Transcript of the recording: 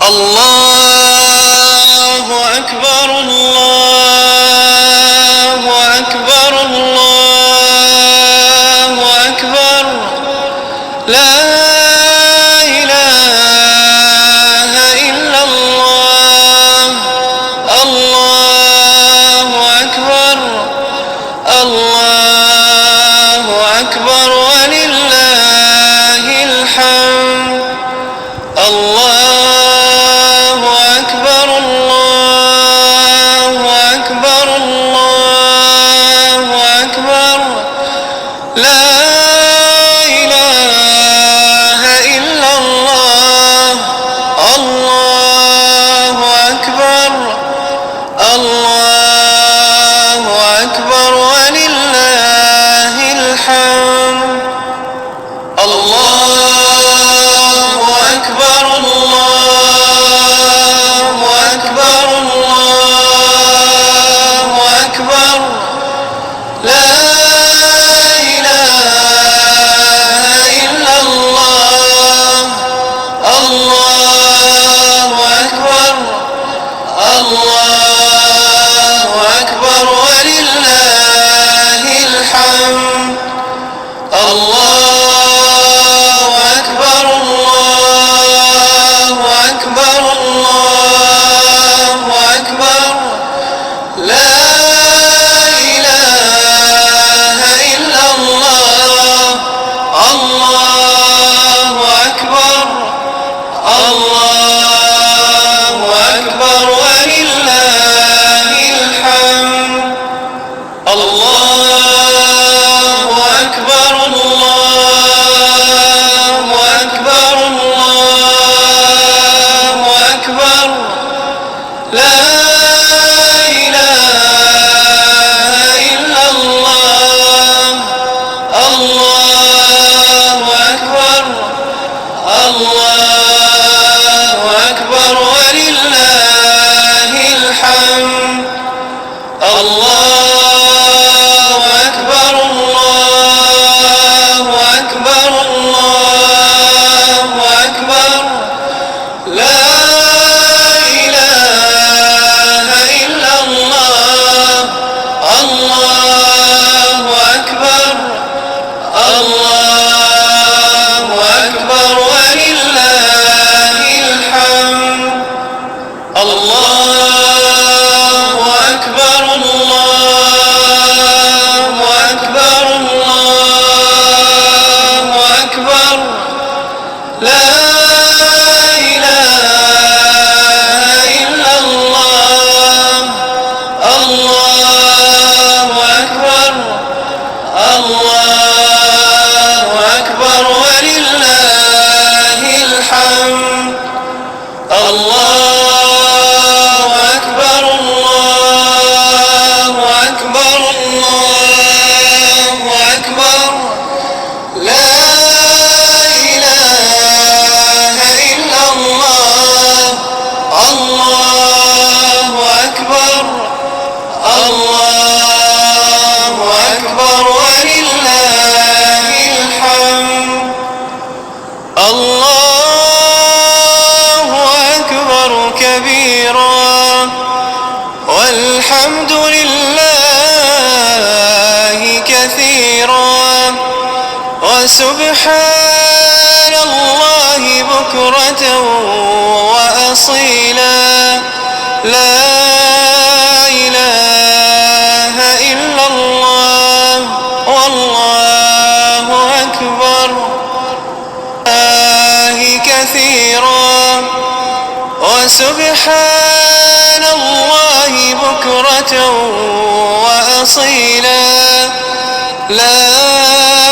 الله أكبر الله أكبر الله أكبر لا إله إلا الله الله أكبر الله أكبر ولله الحمد الله أكبر الله أكبر الله أكبر لا إله إلا الله الله أكبر الله أكبر ولله الحمد الله أكبر الله أكبر الله أكبر لا إله إلا الله الله أكبر الله أكبر ولله الحمد الله أكبر الله أكبر الله أكبر لا إله إلا الله الله أكبر الله أكبر ولله الحمد الله أكبر الله أكبر الله أكبر لا إله إلا الله الله أكبر الله أكبر ولله الحمد الله أكبر الله أكبر الله أكبر لا إله إلا الله الله أكبر الله أكبر ولله الحمد الله أكبر الله أكبر الله أكبر لا إله إلا الله الله أكبر الله أكبر ولله الحمد الله أكبر الله أكبر الله أكبر لا إله إلا الله الله أكبر الله أكبر ولله الحمد الله أكبر كبيرا والحمد لله كثيرا وسبحان الله بكرة وأصيلا لا إله إلا الله والله أكبر كثيرا وسبحان الله بكرة وأصيلا لا